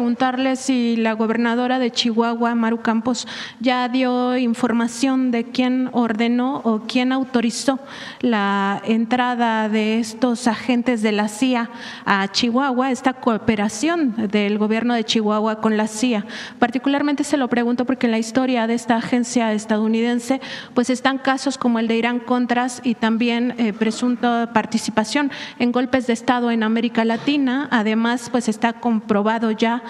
preguntarle si la gobernadora de Chihuahua, Maru Campos, ya dio información de quién ordenó o quién autorizó la entrada de estos agentes de la CIA a Chihuahua, esta cooperación del gobierno de Chihuahua con la CIA. Particularmente se lo pregunto porque en la historia de esta agencia estadounidense pues están casos como el de Irán Contras y también presunta participación en golpes de Estado en América Latina. Además, pues está comprobado ya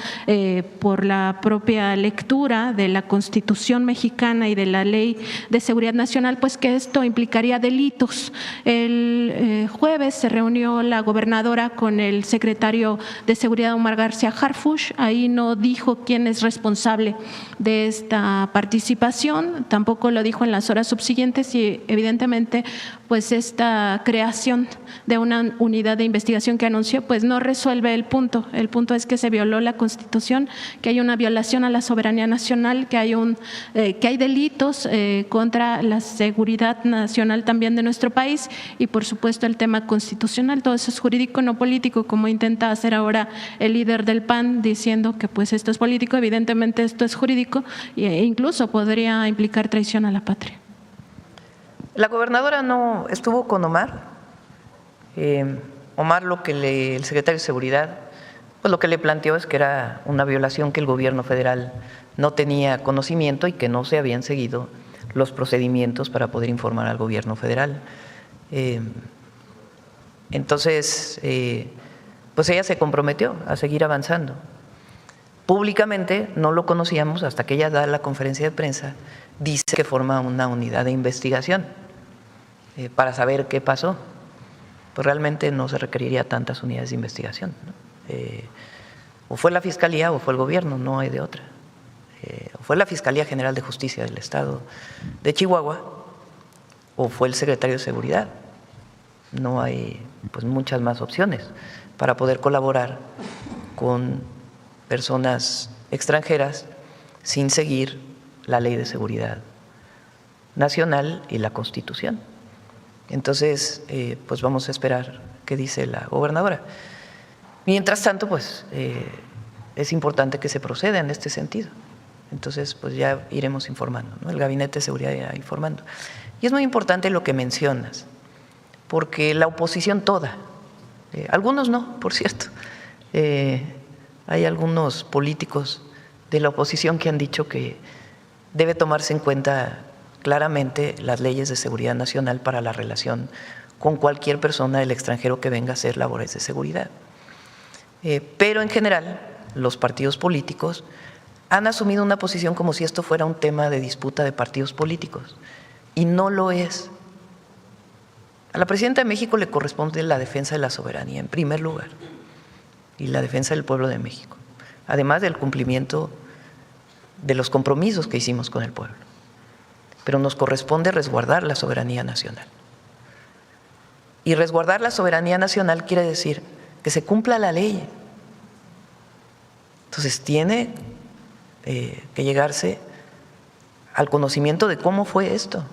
por la propia lectura de la Constitución mexicana y de la Ley de Seguridad Nacional, pues que esto implicaría delitos. El jueves se reunió la gobernadora con el secretario de Seguridad, Omar García Harfuch. Ahí no dijo quién es responsable de esta participación, tampoco lo dijo en las horas subsiguientes y evidentemente pues esta creación de una unidad de investigación que anunció pues no resuelve el punto. El punto es que se violó la Constitución, que hay una violación a la soberanía nacional, que hay delitos contra la seguridad nacional también de nuestro país y por supuesto el tema constitucional. Todo eso es jurídico, no político, como intenta hacer ahora el líder del PAN diciendo que pues esto es político. Evidentemente esto es jurídico e incluso podría implicar traición a la patria. La gobernadora no estuvo con Omar. Omar, el secretario de Seguridad, pues lo que le planteó es que era una violación, que el gobierno federal no tenía conocimiento y que no se habían seguido los procedimientos para poder informar al gobierno federal. Entonces, pues ella se comprometió a seguir avanzando. Públicamente no lo conocíamos hasta que ella da la conferencia de prensa, dice que forma una unidad de investigación para saber qué pasó. Pues realmente no se requeriría tantas unidades de investigación, ¿no? O fue la Fiscalía o fue el gobierno, no hay de otra. O fue la Fiscalía General de Justicia del Estado de Chihuahua o fue el secretario de Seguridad. No hay pues muchas más opciones para poder colaborar con personas extranjeras sin seguir la Ley de Seguridad Nacional y la Constitución. Entonces, pues vamos a esperar qué dice la gobernadora. Mientras tanto, pues es importante que se proceda en este sentido. Entonces, pues ya iremos informando, ¿no? El Gabinete de Seguridad irá informando. Y es muy importante lo que mencionas, porque la oposición toda, algunos no, por cierto, hay algunos políticos de la oposición que han dicho que debe tomarse en cuenta claramente las leyes de seguridad nacional para la relación con cualquier persona del extranjero que venga a hacer labores de seguridad. Pero en general, los partidos políticos han asumido una posición como si esto fuera un tema de disputa de partidos políticos, y no lo es. A la presidenta de México le corresponde la defensa de la soberanía en primer lugar y la defensa del pueblo de México, además del cumplimiento de los compromisos que hicimos con el pueblo. Pero nos corresponde resguardar la soberanía nacional. Y resguardar la soberanía nacional quiere decir que se cumpla la ley. Entonces tiene que llegarse al conocimiento de cómo fue esto.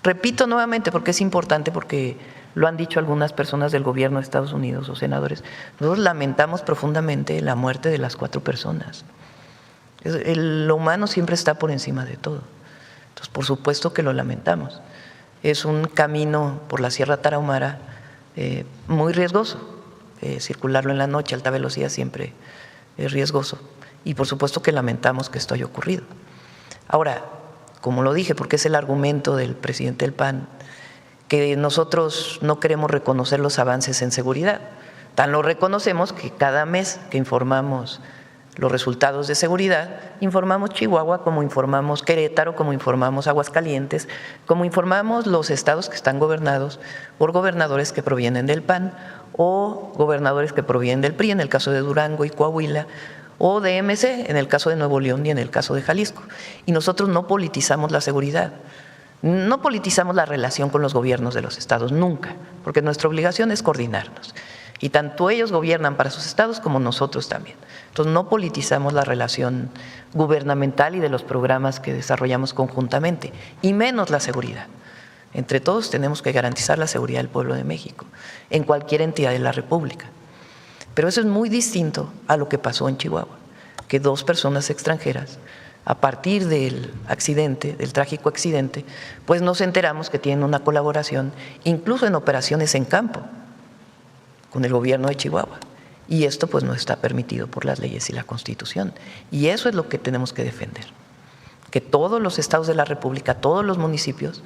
Repito nuevamente porque es importante, porque lo han dicho algunas personas del gobierno de Estados Unidos o senadores. Nosotros lamentamos profundamente la muerte de las 4 personas. Lo humano siempre está por encima de todo. Entonces, por supuesto que lo lamentamos. Es un camino por la Sierra Tarahumara muy riesgoso. Circularlo en la noche a alta velocidad siempre es riesgoso. Y por supuesto que lamentamos que esto haya ocurrido. Ahora, como lo dije, porque es el argumento del presidente del PAN, que nosotros no queremos reconocer los avances en seguridad. Tan lo reconocemos que cada mes que informamos los resultados de seguridad, informamos Chihuahua, como informamos Querétaro, como informamos Aguascalientes, como informamos los estados que están gobernados por gobernadores que provienen del PAN o gobernadores que provienen del PRI, en el caso de Durango y Coahuila, o de MC, en el caso de Nuevo León y en el caso de Jalisco. Y nosotros no politizamos la seguridad, no politizamos la relación con los gobiernos de los estados, nunca, porque nuestra obligación es coordinarnos. Y tanto ellos gobiernan para sus estados como nosotros también. Entonces no politizamos la relación gubernamental y de los programas que desarrollamos conjuntamente, y menos la seguridad. Entre todos tenemos que garantizar la seguridad del pueblo de México, en cualquier entidad de la República. Pero eso es muy distinto a lo que pasó en Chihuahua, que 2 personas extranjeras, a partir del accidente, del trágico accidente, pues nos enteramos que tienen una colaboración, incluso en operaciones en campo, con el gobierno de Chihuahua. Y esto pues no está permitido por las leyes y la Constitución. Y eso es lo que tenemos que defender, que todos los estados de la República, todos los municipios,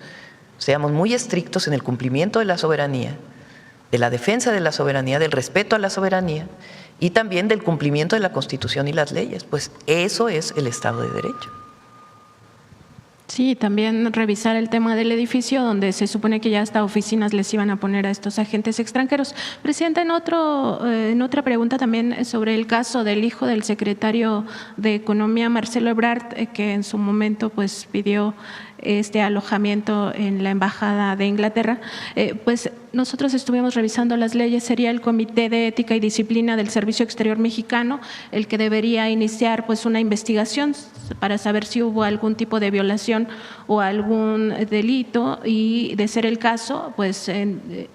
seamos muy estrictos en el cumplimiento de la soberanía, de la defensa de la soberanía, del respeto a la soberanía y también del cumplimiento de la Constitución y las leyes, pues eso es el Estado de Derecho. Sí, también revisar el tema del edificio donde se supone que ya hasta oficinas les iban a poner a estos agentes extranjeros. Presidenta, en otra pregunta también sobre el caso del hijo del secretario de Economía, Marcelo Ebrard, que en su momento pues pidió este alojamiento en la Embajada de Inglaterra, pues nosotros estuvimos revisando las leyes, sería el Comité de Ética y Disciplina del Servicio Exterior Mexicano el que debería iniciar pues una investigación para saber si hubo algún tipo de violación o algún delito y, de ser el caso, pues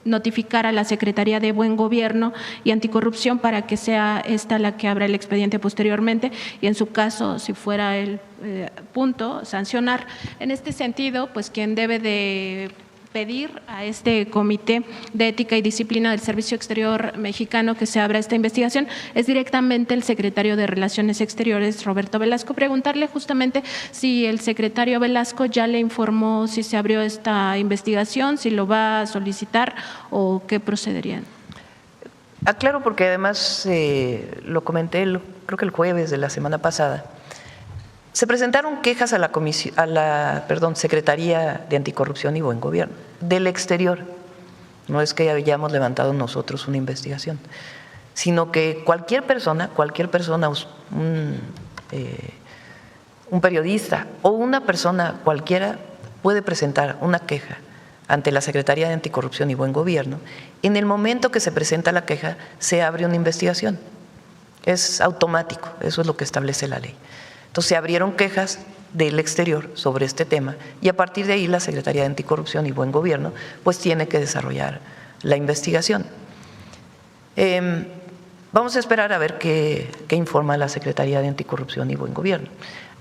notificar a la Secretaría de Buen Gobierno y Anticorrupción para que sea esta la que abra el expediente posteriormente y, en su caso, si fuera el punto, sancionar. En este sentido, pues quien debe de pedir a este Comité de Ética y Disciplina del Servicio Exterior Mexicano que se abra esta investigación es directamente el secretario de Relaciones Exteriores, Roberto Velasco. Preguntarle justamente si el secretario Velasco ya le informó si se abrió esta investigación, si lo va a solicitar o qué procederían. Aclaro porque además lo comenté creo que el jueves de la semana pasada. Se presentaron quejas a la Secretaría de Anticorrupción y Buen Gobierno del exterior. No es que hayamos levantado nosotros una investigación, sino que cualquier persona, un periodista o una persona cualquiera puede presentar una queja ante la Secretaría de Anticorrupción y Buen Gobierno. En el momento que se presenta la queja, se abre una investigación. Es automático, eso es lo que establece la ley. Entonces se abrieron quejas del exterior sobre este tema y a partir de ahí la Secretaría de Anticorrupción y Buen Gobierno pues tiene que desarrollar la investigación. Vamos a esperar a ver qué informa la Secretaría de Anticorrupción y Buen Gobierno.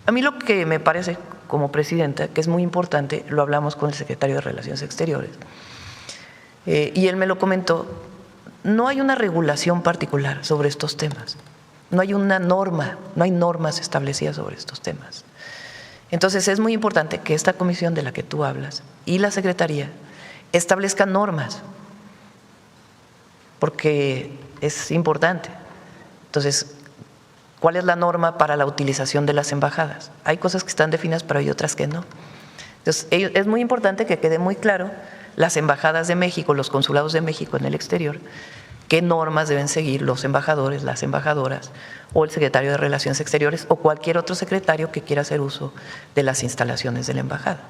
A mí lo que me parece como presidenta, que es muy importante, lo hablamos con el secretario de Relaciones Exteriores y él me lo comentó, no hay una regulación particular sobre estos temas. No hay una norma, no hay normas establecidas sobre estos temas. Entonces es muy importante que esta comisión de la que tú hablas y la Secretaría establezcan normas, porque es importante. Entonces, ¿cuál es la norma para la utilización de las embajadas? Hay cosas que están definidas, pero hay otras que no. Entonces, es muy importante que quede muy claro las embajadas de México, los consulados de México en el exterior, qué normas deben seguir los embajadores, las embajadoras o el secretario de Relaciones Exteriores o cualquier otro secretario que quiera hacer uso de las instalaciones de la embajada.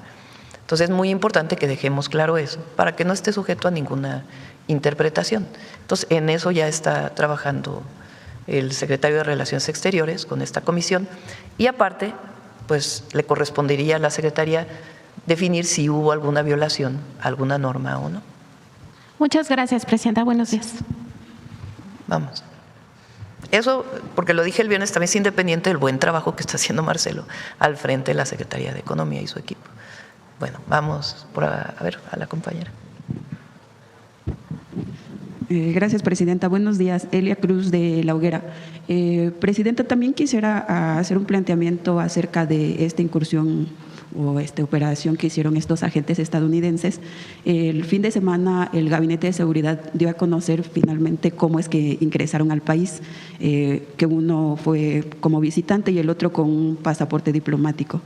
Entonces es muy importante que dejemos claro eso para que no esté sujeto a ninguna interpretación. Entonces en eso ya está trabajando el secretario de Relaciones Exteriores con esta comisión y aparte pues le correspondería a la Secretaría definir si hubo alguna violación, alguna norma o no. Muchas gracias, Presidenta. Buenos días. Vamos. Eso, porque lo dije el viernes, también es independiente del buen trabajo que está haciendo Marcelo al frente de la Secretaría de Economía y su equipo. Bueno, vamos a ver a la compañera. Gracias, Presidenta. Buenos días. Elia Cruz, de La Hoguera. Presidenta, también quisiera hacer un planteamiento acerca de esta incursión o esta operación que hicieron estos agentes estadounidenses. El fin de semana el Gabinete de Seguridad dio a conocer finalmente cómo es que ingresaron al país, que uno fue como visitante y el otro con un pasaporte diplomático.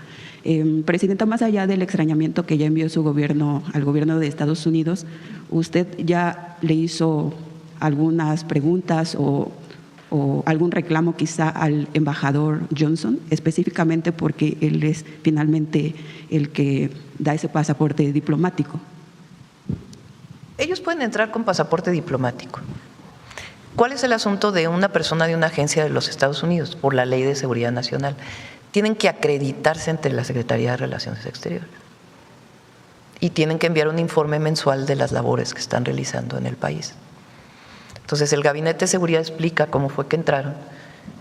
Presidenta, más allá del extrañamiento que ya envió su gobierno al gobierno de Estados Unidos, ¿usted ya le hizo algunas preguntas o algún reclamo quizá al embajador Johnson, específicamente porque él es finalmente el que da ese pasaporte diplomático? Ellos pueden entrar con pasaporte diplomático. ¿Cuál es el asunto de una persona de una agencia de los Estados Unidos? Por la Ley de Seguridad Nacional. Tienen que acreditarse ante la Secretaría de Relaciones Exteriores y tienen que enviar un informe mensual de las labores que están realizando en el país. Entonces el Gabinete de Seguridad explica cómo fue que entraron.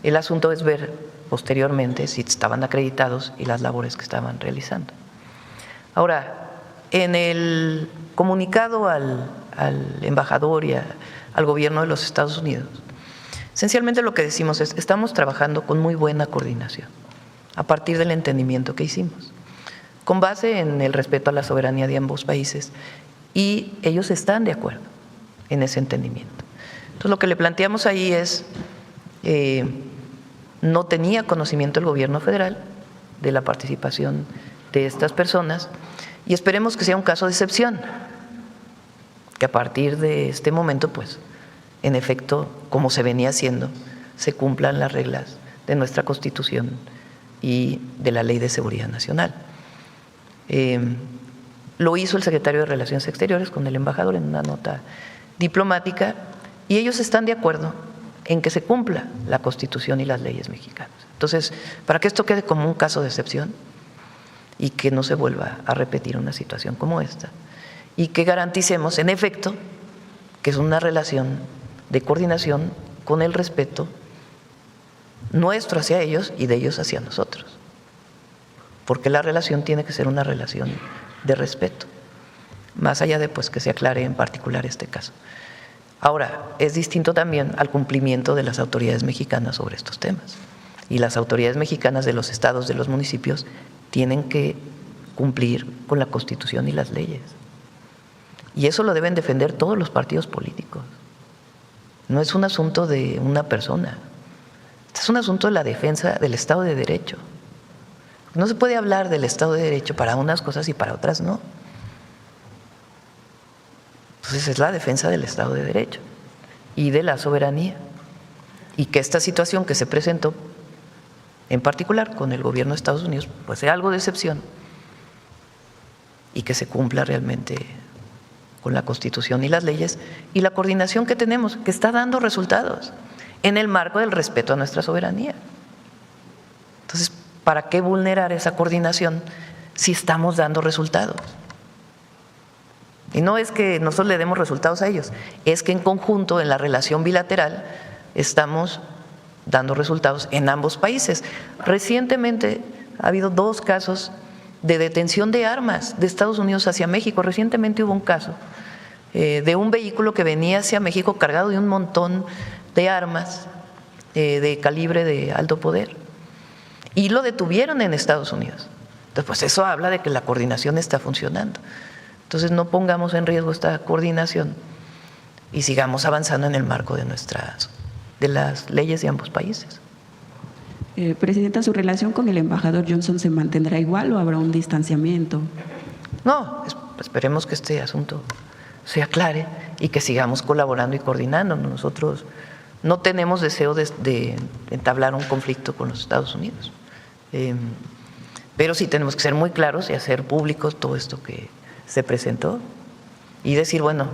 El asunto es ver posteriormente si estaban acreditados y las labores que estaban realizando. Ahora, en el comunicado al embajador y al gobierno de los Estados Unidos, esencialmente lo que decimos es: estamos trabajando con muy buena coordinación a partir del entendimiento que hicimos, con base en el respeto a la soberanía de ambos países, y ellos están de acuerdo en ese entendimiento. Entonces, lo que le planteamos ahí es, no tenía conocimiento el gobierno federal de la participación de estas personas, y esperemos que sea un caso de excepción, que a partir de este momento, pues, en efecto, como se venía haciendo, se cumplan las reglas de nuestra Constitución y de la Ley de Seguridad Nacional. Lo hizo el secretario de Relaciones Exteriores con el embajador en una nota diplomática, y ellos están de acuerdo en que se cumpla la Constitución y las leyes mexicanas. Entonces, para que esto quede como un caso de excepción y que no se vuelva a repetir una situación como esta, y que garanticemos, en efecto, que es una relación de coordinación con el respeto nuestro hacia ellos y de ellos hacia nosotros, porque la relación tiene que ser una relación de respeto, más allá de, pues, que se aclare en particular este caso. Ahora, es distinto también al cumplimiento de las autoridades mexicanas sobre estos temas, y las autoridades mexicanas de los estados, de los municipios, tienen que cumplir con la Constitución y las leyes, y eso lo deben defender todos los partidos políticos. No es un asunto de una persona, es un asunto de la defensa del Estado de Derecho. No se puede hablar del Estado de Derecho para unas cosas y para otras no. Entonces es la defensa del Estado de Derecho y de la soberanía, y que esta situación que se presentó en particular con el gobierno de Estados Unidos pues sea algo de excepción y que se cumpla realmente con la Constitución y las leyes y la coordinación que tenemos, que está dando resultados en el marco del respeto a nuestra soberanía. Entonces, ¿para qué vulnerar esa coordinación si estamos dando resultados? Y no es que nosotros le demos resultados a ellos, es que en conjunto, en la relación bilateral, estamos dando resultados en ambos países. Recientemente ha habido 2 casos de detención de armas de Estados Unidos hacia México. Recientemente hubo un caso de un vehículo que venía hacia México cargado de un montón de armas de calibre de alto poder, y lo detuvieron en Estados Unidos. Entonces, pues eso habla de que la coordinación está funcionando. Entonces, no pongamos en riesgo esta coordinación y sigamos avanzando en el marco de las leyes de ambos países. Presidenta, ¿su relación con el embajador Johnson se mantendrá igual o habrá un distanciamiento? No, esperemos que este asunto se aclare y que sigamos colaborando y coordinando. Nosotros no tenemos deseo de entablar un conflicto con los Estados Unidos, pero sí tenemos que ser muy claros y hacer público todo esto que se presentó y decir, bueno,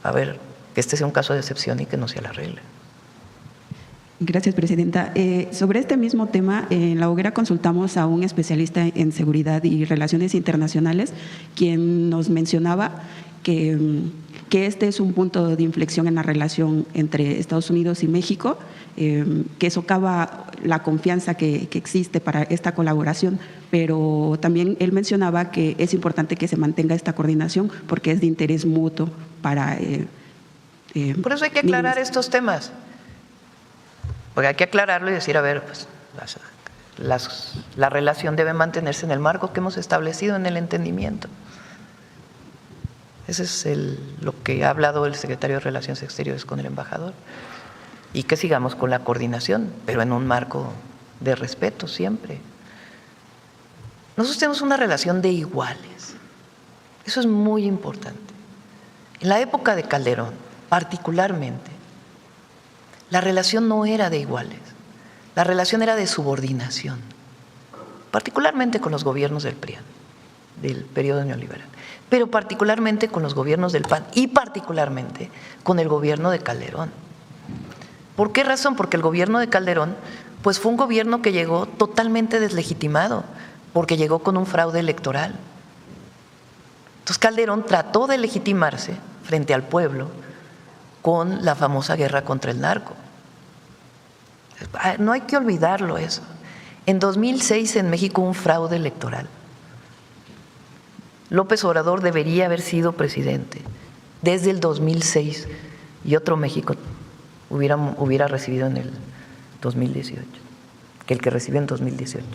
a ver, que este sea un caso de excepción y que no sea la regla. Gracias, Presidenta. Sobre este mismo tema, en La Hoguera consultamos a un especialista en seguridad y relaciones internacionales, quien nos mencionaba que este es un punto de inflexión en la relación entre Estados Unidos y México, que socava la confianza que existe para esta colaboración, pero también él mencionaba que es importante que se mantenga esta coordinación porque es de interés mutuo para… Por eso hay que aclarar estos temas. Porque hay que aclararlo y decir, a ver, pues la relación debe mantenerse en el marco que hemos establecido en el entendimiento. Ese es lo que ha hablado el secretario de Relaciones Exteriores con el embajador. Y que sigamos con la coordinación, pero en un marco de respeto siempre. Nosotros tenemos una relación de iguales. Eso es muy importante. En la época de Calderón, particularmente, la relación no era de iguales, la relación era de subordinación, particularmente con los gobiernos del PRI, del periodo neoliberal, pero particularmente con los gobiernos del PAN y particularmente con el gobierno de Calderón. ¿Por qué razón? Porque el gobierno de Calderón pues fue un gobierno que llegó totalmente deslegitimado, porque llegó con un fraude electoral. Entonces Calderón trató de legitimarse frente al pueblo con la famosa guerra contra el narco. No hay que olvidarlo eso. En 2006 en México hubo un fraude electoral. López Obrador debería haber sido presidente desde el 2006 y otro México hubiera recibido en el 2018 que el que recibió en 2018.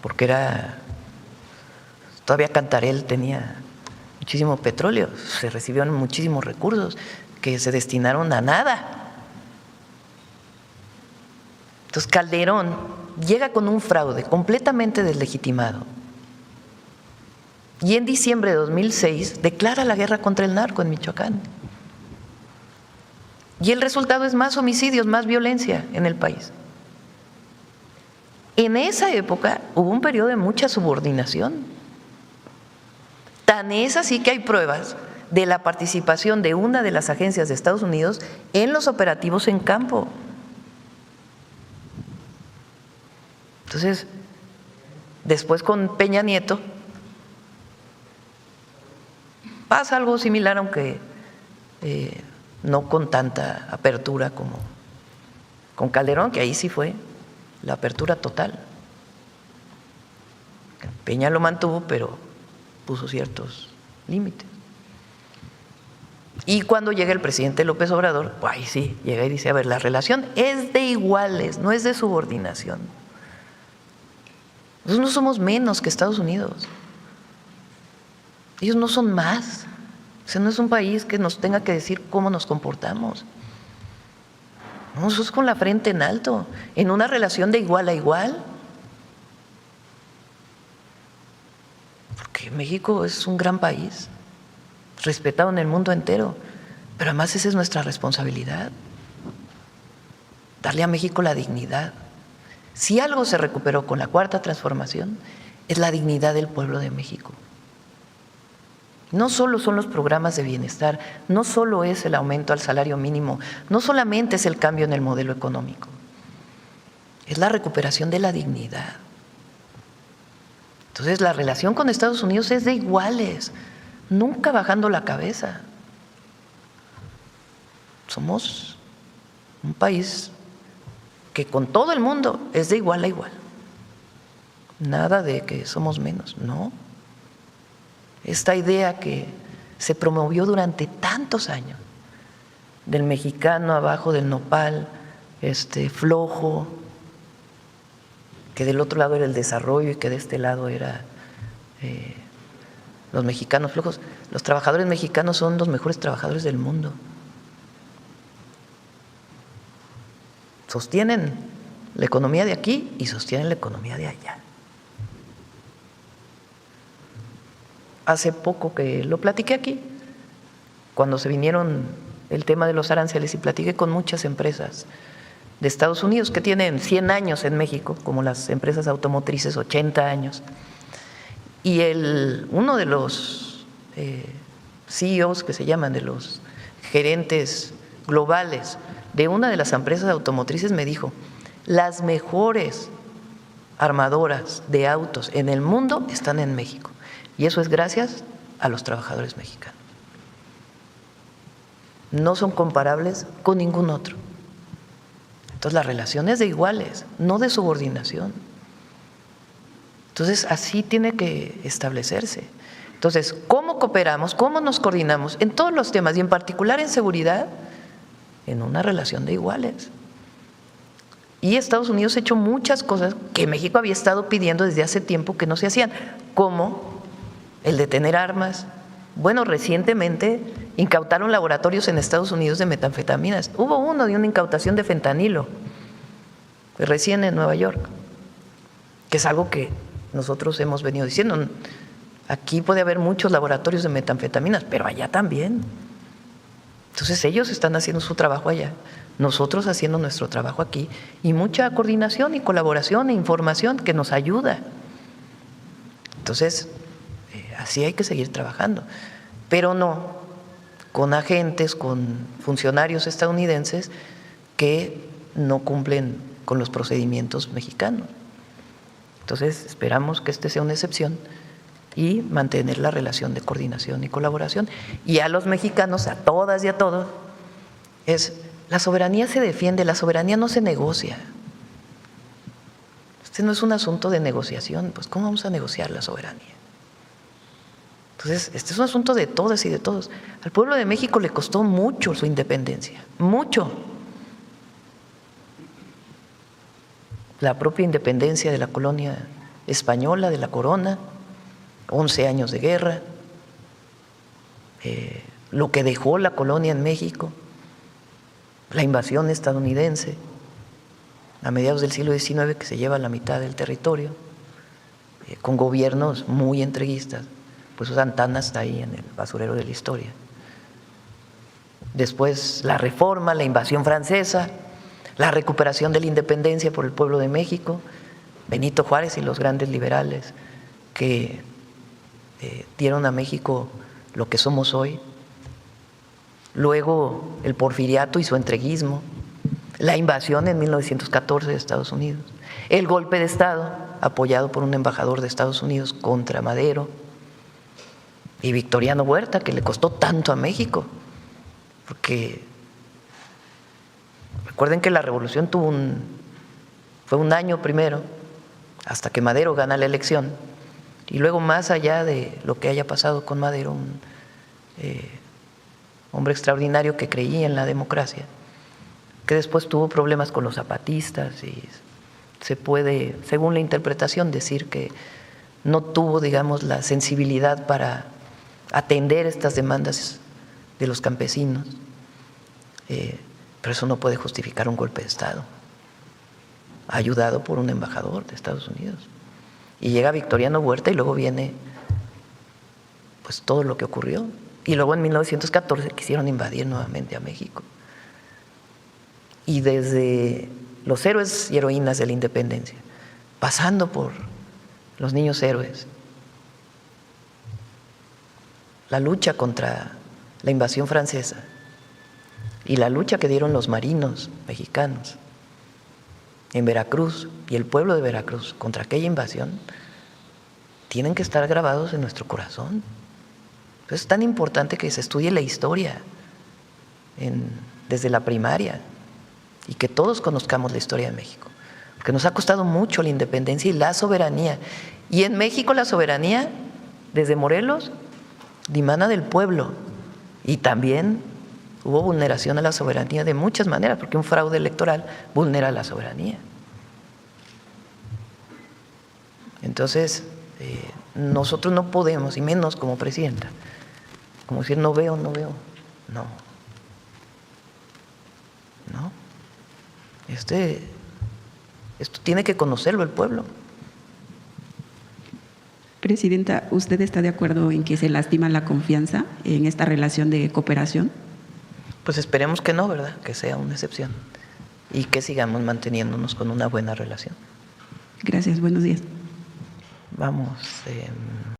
Porque todavía Cantarell tenía muchísimo petróleo, se recibieron muchísimos recursos que se destinaron a nada. Entonces Calderón llega con un fraude completamente deslegitimado y en diciembre de 2006 declara la guerra contra el narco en Michoacán. Y el resultado es más homicidios, más violencia en el país. En esa época hubo un periodo de mucha subordinación. Tan es así que hay pruebas de la participación de una de las agencias de Estados Unidos en los operativos en campo. Entonces, después con Peña Nieto pasa algo similar, aunque no con tanta apertura como con Calderón, que ahí sí fue la apertura total. Peña lo mantuvo, pero puso ciertos límites. Y cuando llega el presidente López Obrador, ahí sí, llega y dice, a ver, la relación es de iguales, no es de subordinación. Nosotros no somos menos que Estados Unidos. Ellos no son más. O sea, no es un país que nos tenga que decir cómo nos comportamos. Nosotros con la frente en alto, en una relación de igual a igual. Porque México es un gran país, respetado en el mundo entero, pero además esa es nuestra responsabilidad, darle a México la dignidad. Si algo se recuperó con la Cuarta Transformación, es la dignidad del pueblo de México. No solo son los programas de bienestar, no solo es el aumento al salario mínimo, no solamente es el cambio en el modelo económico, es la recuperación de la dignidad. Entonces, la relación con Estados Unidos es de iguales, nunca bajando la cabeza. Somos un país que con todo el mundo es de igual a igual. Nada de que somos menos, no. Esta idea que se promovió durante tantos años, del mexicano abajo del nopal, flojo, que del otro lado era el desarrollo y que de este lado era los mexicanos flojos. Los trabajadores mexicanos son los mejores trabajadores del mundo. Sostienen la economía de aquí y sostienen la economía de allá. Hace poco que lo platiqué aquí, cuando se vinieron el tema de los aranceles, y platiqué con muchas empresas de Estados Unidos que tienen 100 años en México, como las empresas automotrices, 80 años. Y uno de los CEOs, que se llaman, de los gerentes globales de una de las empresas automotrices, me dijo: las mejores armadoras de autos en el mundo están en México, y eso es gracias a los trabajadores mexicanos. No son comparables con ningún otro. Entonces, la relación es de iguales, no de subordinación. Entonces, así tiene que establecerse. Entonces, ¿cómo cooperamos? ¿Cómo nos coordinamos? En todos los temas, y en particular en seguridad, en una relación de iguales. Y Estados Unidos ha hecho muchas cosas que México había estado pidiendo desde hace tiempo que no se hacían, como el de tener armas. Bueno, recientemente incautaron laboratorios en Estados Unidos de metanfetaminas. Hubo uno de una incautación de fentanilo, recién en Nueva York, que es algo que nosotros hemos venido diciendo. Aquí puede haber muchos laboratorios de metanfetaminas, pero allá también. Entonces ellos están haciendo su trabajo allá, nosotros haciendo nuestro trabajo aquí, y mucha coordinación y colaboración e información que nos ayuda. Entonces, así hay que seguir trabajando, pero no con agentes, con funcionarios estadounidenses que no cumplen con los procedimientos mexicanos. Entonces, esperamos que este sea una excepción y mantener la relación de coordinación y colaboración. Y a los mexicanos, a todas y a todos, la soberanía se defiende, la soberanía no se negocia. Este no es un asunto de negociación, pues ¿cómo vamos a negociar la soberanía? Entonces, este es un asunto de todas y de todos. Al pueblo de México le costó mucho su independencia, mucho. La propia independencia de la colonia española, de la corona, 11 años de guerra, lo que dejó la colonia en México, la invasión estadounidense a mediados del siglo XIX, que se lleva la mitad del territorio, con gobiernos muy entreguistas. Pues Santa Anna está ahí en el basurero de la historia. Después la Reforma, la invasión francesa, la recuperación de la independencia por el pueblo de México, Benito Juárez y los grandes liberales que dieron a México lo que somos hoy. Luego el porfiriato y su entreguismo, la invasión en 1914 de Estados Unidos, el golpe de Estado apoyado por un embajador de Estados Unidos contra Madero, y Victoriano Huerta, que le costó tanto a México, porque recuerden que la revolución fue un año primero, hasta que Madero gana la elección, y luego más allá de lo que haya pasado con Madero, un hombre extraordinario que creía en la democracia, que después tuvo problemas con los zapatistas y se puede, según la interpretación, decir que no tuvo, digamos, la sensibilidad para atender estas demandas de los campesinos, pero eso no puede justificar un golpe de Estado ayudado por un embajador de Estados Unidos. Y llega Victoriano Huerta y luego viene pues todo lo que ocurrió. Y luego en 1914 quisieron invadir nuevamente a México. Y desde los héroes y heroínas de la independencia, pasando por los niños héroes, la lucha contra la invasión francesa y la lucha que dieron los marinos mexicanos en Veracruz y el pueblo de Veracruz contra aquella invasión, tienen que estar grabados en nuestro corazón. Entonces es tan importante que se estudie la historia desde la primaria y que todos conozcamos la historia de México, porque nos ha costado mucho la independencia y la soberanía. Y en México la soberanía, desde Morelos, dimana del pueblo, y también hubo vulneración a la soberanía de muchas maneras, porque un fraude electoral vulnera la soberanía. Entonces, nosotros no podemos, y menos como presidenta, como decir no veo, no. Esto tiene que conocerlo el pueblo. Presidenta, ¿usted está de acuerdo en que se lastima la confianza en esta relación de cooperación? Pues esperemos que no, ¿verdad? Que sea una excepción y que sigamos manteniéndonos con una buena relación. Gracias, buenos días. Vamos.